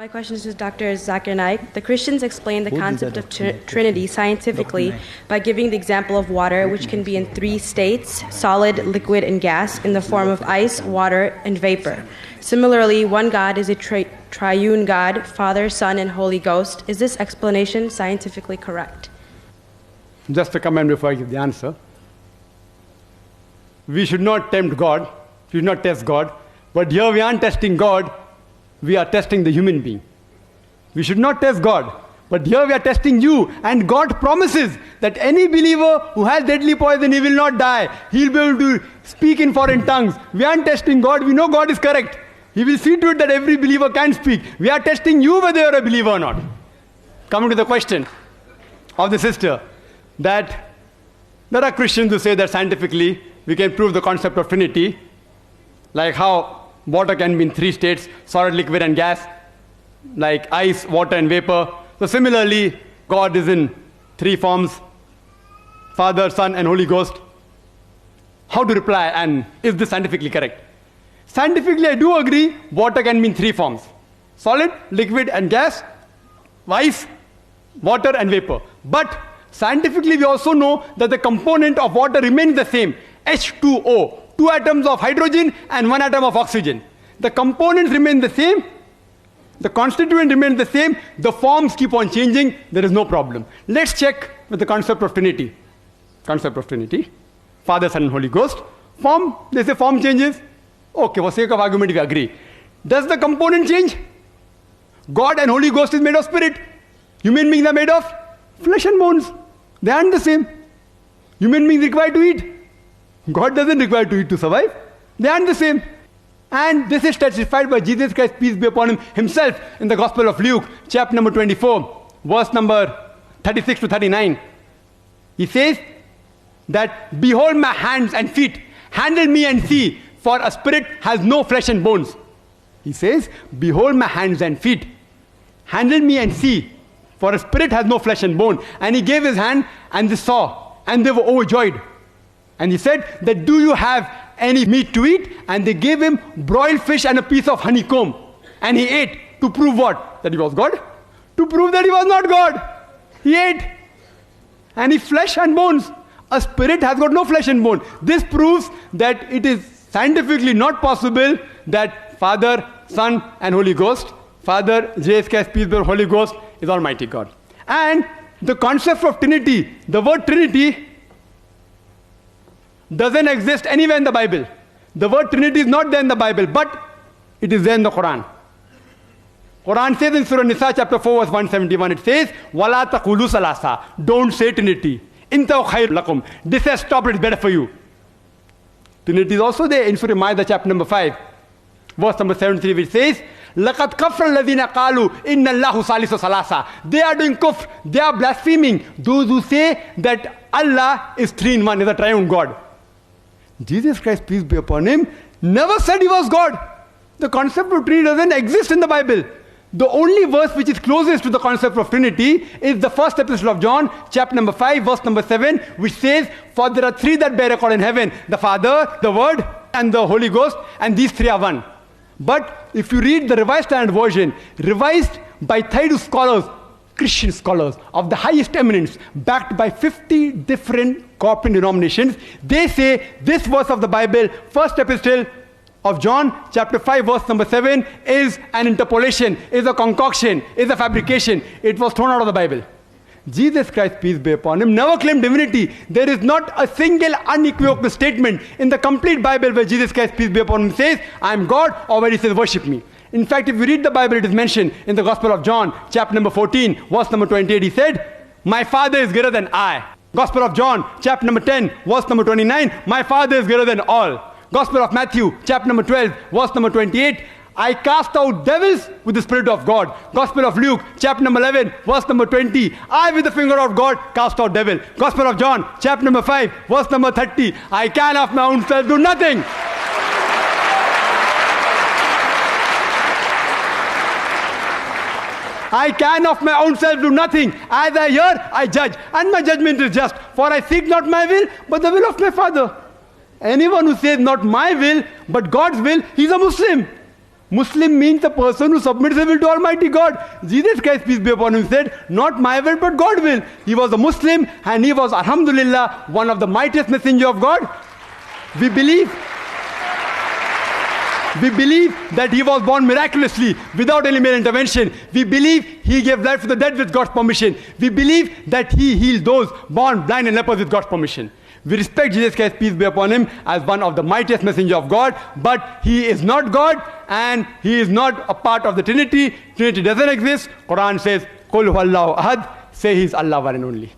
My question is to Dr. Zakir Naik. The Christians explain the concept of Trinity scientifically by giving the example of water, which can be in three states, solid, liquid, and gas, in the form of ice, water, and vapor. Similarly, one God is a triune God, Father, Son, and Holy Ghost. Is this explanation scientifically correct? Just a comment before I give the answer. We should not tempt God, we should not test God, but here we aren't testing God, we are testing the human being. We should not test God, but here we are testing you, and God promises that any believer who has deadly poison, he will not die. He'll be able to speak in foreign tongues. We aren't testing God, we know God is correct. He will see to it that every believer can speak. We are testing you whether you're a believer or not. Coming to the question of the sister, that there are Christians who say that scientifically we can prove the concept of Trinity, like how water can be in three states, solid, liquid, and gas, like ice, water, and vapor. So similarly, God is in three forms, Father, Son, and Holy Ghost. How to reply, and is this scientifically correct? Scientifically, I do agree, water can be in three forms, solid, liquid, and gas, ice, water, and vapor. But scientifically, we also know that the component of water remains the same, H2O. 2 atoms of hydrogen and 1 atom of oxygen. The components remain the same, the constituent remains the same, the forms keep on changing, there is no problem. Let's check with the concept of Trinity. Concept of Trinity, Father, Son, and Holy Ghost. Form, they say form changes. Okay, for sake of argument, we agree. Does the component change? God and Holy Ghost is made of spirit. Human beings are made of flesh and bones. They aren't the same. Human beings require to eat. God doesn't require to eat to survive. They aren't the same. And this is testified by Jesus Christ, peace be upon him, himself in the Gospel of Luke, chapter number 24, verse number 36 to 39. He says that, behold my hands and feet, handle me and see, for a spirit has no flesh and bones. He says, behold my hands and feet, handle me and see, for a spirit has no flesh and bone. And he gave his hand, and they saw, and they were overjoyed. And he said that, do you have any meat to eat? And they gave him broiled fish and a piece of honeycomb. And he ate to prove what? That he was God? To prove that he was not God. He ate. And his flesh and bones. A spirit has got no flesh and bone. This proves that it is scientifically not possible that Father, Son, and Holy Ghost, Father, Jesus Christ, peace be upon Holy Ghost, is Almighty God. And the concept of Trinity, the word Trinity, doesn't exist anywhere in the Bible. The word Trinity is not there in the Bible, but it is there in the Quran. Quran says in Surah Nisa chapter 4 verse 171, it says, وَلَا تَقُولُوا ثَلَاثَةً. Don't say Trinity. إِنْتَوْ خَيْرٌ لَكُمْ. This has stopped, it's better for you. Trinity is also there in Surah Ma'idah chapter number 5, verse number 73, which says, لَقَدْ كَفْرَ الَّذِينَ قَالُوا إِنَّ اللَّهُ ثَالِثُ ثَلَاثَةٍ. They are doing kufr, they are blaspheming. Those who say that Allah is three in one, is a triune God. Jesus Christ, peace be upon him, never said he was God. The concept of Trinity doesn't exist in the Bible. The only verse which is closest to the concept of Trinity is the first epistle of John, chapter number 5, verse number 7, which says, for there are three that bear record in heaven, the Father, the Word, and the Holy Ghost, and these three are one. But if you read the Revised Standard Version, revised by Thaydu scholars, Christian scholars of the highest eminence, backed by 50 different corporate denominations, they say this verse of the Bible, first epistle of John, chapter 5, verse number 7, is an interpolation, is a concoction, is a fabrication. It was thrown out of the Bible. Jesus Christ, peace be upon him, never claimed divinity. There is not a single unequivocal statement in the complete Bible where Jesus Christ, peace be upon him, says, I am God, or where he says, worship me. In fact, if you read the Bible, it is mentioned in the Gospel of John, chapter number 14, verse number 28, he said, my Father is greater than I. Gospel of John, chapter number 10, verse number 29, my Father is greater than all. Gospel of Matthew, chapter number 12, verse number 28, I cast out devils with the Spirit of God. Gospel of Luke, chapter number 11, verse number 20, I with the finger of God cast out devil. Gospel of John, chapter number 5, verse number 30, I can of my own self do nothing. I can of my own self do nothing. As I hear, I judge. And my judgment is just. For I seek not my will, but the will of my Father. Anyone who says not my will, but God's will, he's a Muslim. Muslim means a person who submits his will to Almighty God. Jesus Christ, peace be upon him, said, not my will but God's will. He was a Muslim and he was, alhamdulillah, one of the mightiest messenger of God. We believe that he was born miraculously without any male intervention. We believe he gave life to the dead with God's permission. We believe that he healed those born blind and lepers with God's permission. We respect Jesus Christ, peace be upon him, as one of the mightiest messenger of God, but he is not God and he is not a part of the Trinity. Trinity doesn't exist. Quran says, Qul huwallahu ahad, say he is Allah one and only.